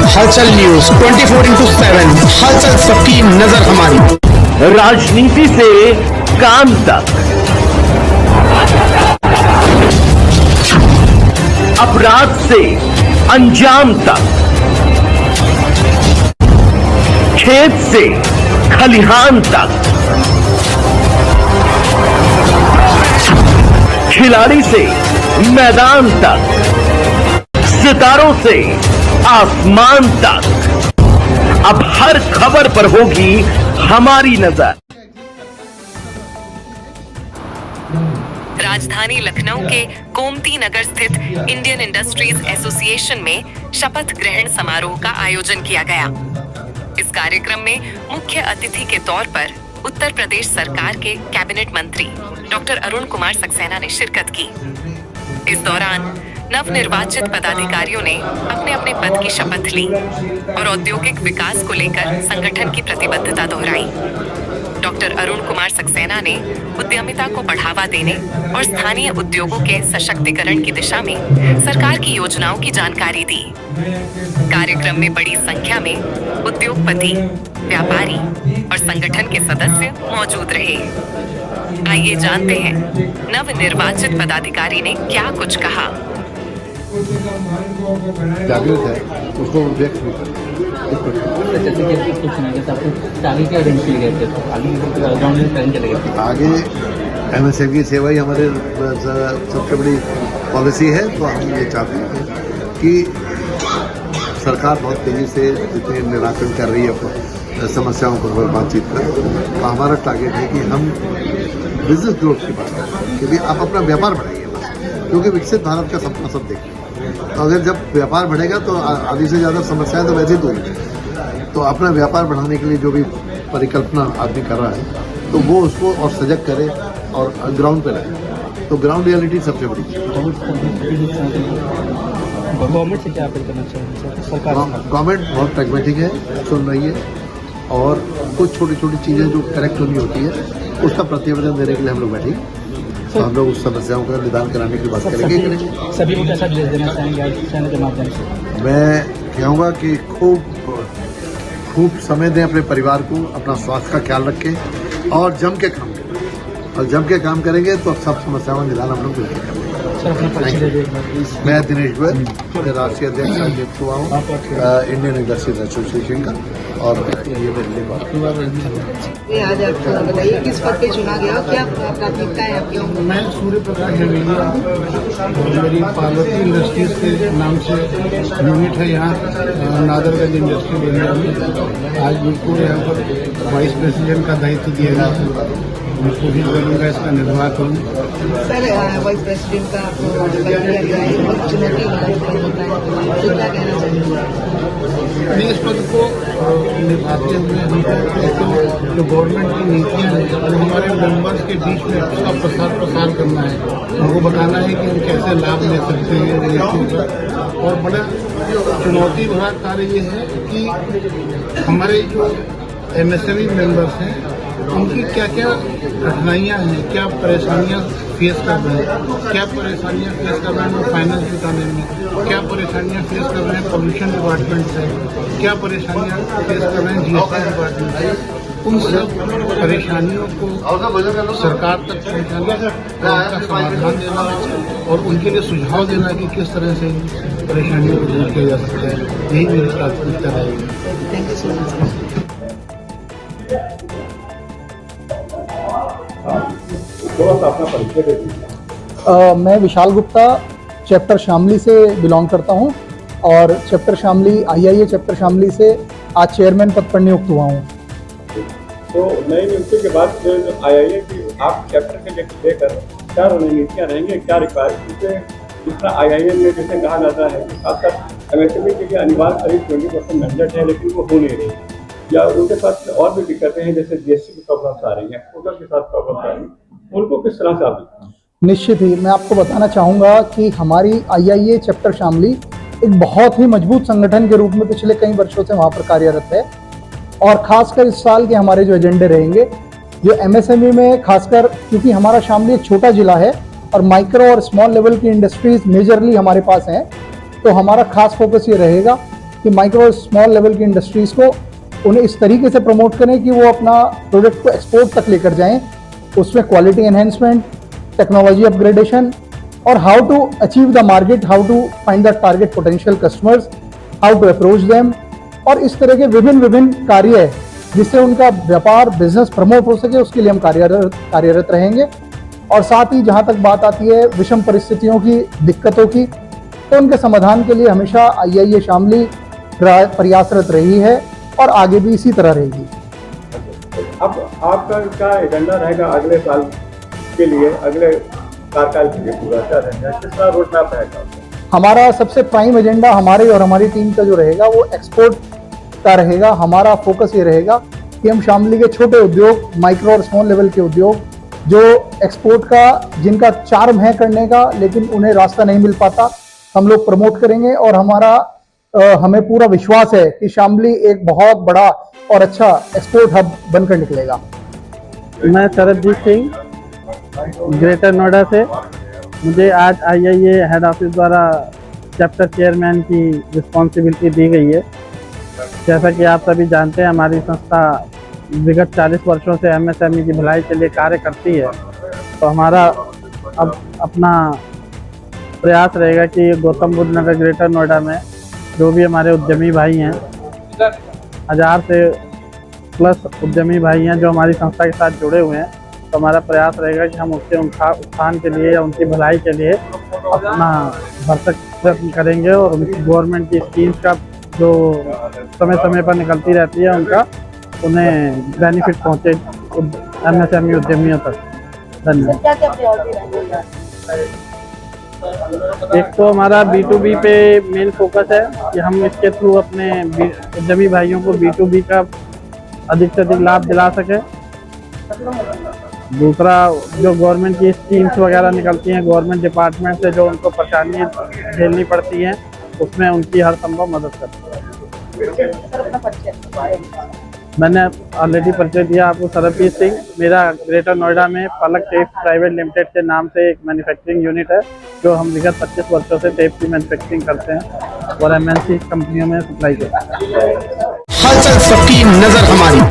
हलचल न्यूज 24/7, हलचल सबकी नजर हमारी। राजनीति से काम तक, अपराध से अंजाम तक, खेत से खलिहान तक, खिलाड़ी से मैदान तक, सितारों से आसमान तक, अब हर खबर पर होगी हमारी नजर। राजधानी लखनऊ के गोमती नगर स्थित इंडियन इंडस्ट्रीज एसोसिएशन में शपथ ग्रहण समारोह का आयोजन किया गया। इस कार्यक्रम में मुख्य अतिथि के तौर पर उत्तर प्रदेश सरकार के कैबिनेट मंत्री डॉक्टर अरुण कुमार सक्सेना ने शिरकत की। इस दौरान नवनिर्वाचित पदाधिकारियों ने अपने अपने पद की शपथ ली और औद्योगिक विकास को लेकर संगठन की प्रतिबद्धता दोहराई। डॉक्टर अरुण कुमार सक्सेना ने उद्यमिता को बढ़ावा देने और स्थानीय उद्योगों के सशक्तिकरण की दिशा में सरकार की योजनाओं की जानकारी दी। कार्यक्रम में बड़ी संख्या में उद्योगपति, व्यापारी और संगठन के सदस्य मौजूद रहे। आइए जानते हैं नवनिर्वाचित पदाधिकारी ने क्या कुछ कहा। जागृत है उसको व्यक्त भी आगे MSME की सेवा ही हमारे सबसे बड़ी पॉलिसी है। तो हम ये चाहते हैं कि सरकार बहुत तेजी से जितने निराकरण कर रही है समस्याओं पर बातचीत कर, तो हमारा टारगेट है कि हम बिजनेस ग्रोथ की बात करें कि भी आप अपना व्यापार बढ़ाइए बस, क्योंकि विकसित भारत का सपना सब देखिए। तो अगर जब व्यापार बढ़ेगा तो आधी से ज़्यादा समस्याएं तो वैसे ही दूर हैं। तो अपना व्यापार बढ़ाने के लिए जो भी परिकल्पना आदमी कर रहा है तो वो उसको और सजग करे और ग्राउंड पे रहे। तो ग्राउंड रियलिटी सबसे बड़ी है। गवर्नमेंट से क्या अपील करना चाहिए? गवर्नमेंट बहुत प्रैग्मेटिक है, सुन रही है और कुछ छोटी छोटी चीज़ें जो करेक्ट होनी होती है उसका प्रतिवेदन देने के लिए हम लोग बैठे। तो हम लोग उस समस्याओं का निदान कराने की बात करेंगे। सभी को कैसा संदेश देना चाहेंगे के माध्यम से? मैं कहूँगा कि खूब समय दें अपने परिवार को, अपना स्वास्थ्य का ख्याल रखें और जम के काम करें। और जम के काम करेंगे तो सब समस्याओं का निदान हम लोग मिलकर करेंगे। मैं दिनेश गोयल, राष्ट्रीय अध्यक्ष नियुक्त हुआ हूँ इंडियन इंडस्ट्रीज एसोसिएशन का। और ये ये आज आप बताइए किस पद पे चुना गया, क्या प्राथमिकता है आपकी? मैं सूर्य प्रकाश जवेलिया, मेरी पार्वती इंडस्ट्रीज के नाम से यूनिट है यहाँ नादरगंज इंडस्ट्रियल एरिया में। आज मुझको यहाँ पर वाइस प्रेसिडेंट का दायित्व दिया गया है। मैं कोशिश करूँगा इसका निर्वाह करूँ। सर, वाइस प्रेसिडेंट का आपको दिया गया है, बहुत चुनौती होता है, तो क्या कहना चाहिए? इस पद को निभाते हुए हमको जो गवर्नमेंट की नीतियाँ हैं और हमारे मेंबर्स के बीच में उसका प्रसार करना है। उनको बताना है कि हम कैसे लाभ ले सकते हैं नीतियों का। और बड़ा चुनौती भरा कार्य ये है कि हमारे जो MSME मेंबर्स हैं उनकी क्या क्या कठिनाइयाँ हैं, क्या परेशानियाँ फेस कर रहे हैं, क्या परेशानियाँ फेस कर रहे हैं फाइनेंस जुटाने में, क्या परेशानियाँ फेस कर रहे हैं पॉल्यूशन डिपार्टमेंट से, क्या परेशानियाँ फेस कर रहे हैं GST डिपार्टमेंट से। उन सब परेशानियों को सरकार तक पहुँचाना और उनका समाधान देना और उनके लिए सुझाव देना कि किस तरह से परेशानियों को दूर किया जा सकता है, यही मेरी प्राथमिकता रहेगी। Thank you so much. मैं विशाल गुप्ता चैप्टर शामली से बिलोंग करता हूं और chapter Shamli IIA chapter Shamli से आज चेयरमैन पद पर नियुक्त हुआ हूं। तो नई नियुक्ति के बाद जो IIA की आप चैप्टर के लेकर क्या रणनीतियाँ रहेंगी, क्या रिक्वायरमेंट, जिस तरह IIA में जैसे कहा जाता है खासकर MSME के लिए अनिवार्य करीब 20% मैंडेट है लेकिन वो हो नहीं रही, या उनके साथ और भी दिक्कतें हैं जैसे GST की प्रॉब्लम्स आ रही हैं, कोटा के साथ प्रॉब्लम्स आ रही हैं, उनको किस तरह से आप? निश्चित ही मैं आपको बताना चाहूँगा कि हमारी IIA चैप्टर शामली एक बहुत ही मजबूत संगठन के रूप में पिछले कई वर्षों से वहाँ पर कार्यरत है। और खासकर इस साल के हमारे जो एजेंडे रहेंगे जो MSME में, खासकर क्योंकि हमारा शामली एक छोटा जिला है और माइक्रो और स्मॉल लेवल की इंडस्ट्रीज मेजरली हमारे पास हैं, तो हमारा खास फोकस ये रहेगा कि माइक्रो और स्मॉल लेवल की इंडस्ट्रीज़ को उन्हें इस तरीके से प्रमोट करें कि वो अपना प्रोडक्ट को एक्सपोर्ट तक लेकर जाएं। उसमें क्वालिटी एनहेंसमेंट, टेक्नोलॉजी अपग्रेडेशन और how to achieve the market, how to find the target potential customers, how to approach them, और इस तरह के विभिन्न कार्य जिससे उनका व्यापार बिजनेस प्रमोट हो सके, उसके लिए हम कार्यरत रहेंगे। और साथ ही जहां तक बात आती है विषम परिस्थितियों की, दिक्कतों की, तो उनके समाधान के लिए हमेशा आईआईए शामली प्रयासरत रही है और आगे भी इसी तरह रहेगी। अब आपका क्या एजेंडा रहेगा अगले साल के लिए, अगले कार्यकाल के लिए पूरा क्या रहेगा, किस तरह रोड मैप रहेगा? हमारा सबसे प्राइम एजेंडा हमारे और हमारी टीम का जो रहेगा वो एक्सपोर्ट का रहेगा। हमारा फोकस ये रहेगा कि हम शामली के छोटे उद्योग, माइक्रो और स्मॉल लेवल के उद्योग जो एक्सपोर्ट का, जिनका चार्म है करने का लेकिन उन्हें रास्ता नहीं मिल पाता, हम लोग प्रमोट करेंगे। और हमें पूरा विश्वास है कि शामली एक बहुत बड़ा और अच्छा एक्सपोर्ट हब बनकर निकलेगा। मैं शरदजीत सिंह, ग्रेटर नोएडा से। मुझे आज आईआईए हेड ऑफिस द्वारा चैप्टर चेयरमैन की रिस्पॉन्सिबिलिटी दी गई है। जैसा कि आप सभी जानते हैं, हमारी संस्था विगत 40 वर्षों से एमएसएमई की भलाई के लिए कार्य करती है। तो हमारा अब अपना प्रयास रहेगा कि गौतम बुद्ध नगर ग्रेटर नोएडा में जो भी हमारे उद्यमी भाई हैं, 1000 से प्लस उद्यमी भाई हैं जो हमारी संस्था के साथ जुड़े हुए हैं, तो हमारा प्रयास रहेगा कि हम उसके उत्थान के लिए या उनकी भलाई के लिए अपना भरसक प्रयत्न करेंगे और उनकी गवर्नमेंट की स्कीम्स का जो समय समय पर निकलती रहती है उन्हें बेनिफिट पहुँचे एमएसएमई उद्यमियों तक। धन्यवाद। एक तो हमारा B2B पे मेन फोकस है कि हम इसके थ्रू अपने उद्यमी भाइयों को B2B का अधिक से अधिक लाभ दिला सकें। दूसरा, जो गवर्नमेंट की स्कीम्स वगैरह निकलती हैं गवर्नमेंट डिपार्टमेंट से, जो उनको परेशानी झेलनी पड़ती हैं, उसमें उनकी हर संभव मदद करते हैं। मैंने ऑलरेडी परिचय दिया आपको, शरदजीत सिंह। मेरा ग्रेटर नोएडा में पलक टेप प्राइवेट लिमिटेड के नाम से एक मैन्युफैक्चरिंग यूनिट है जो हम विगत 25 वर्षों से टेप की मैन्युफैक्चरिंग करते हैं और एमएनसी कंपनियों में सप्लाई करते हैं। हलचल सबकी नजर हमारी।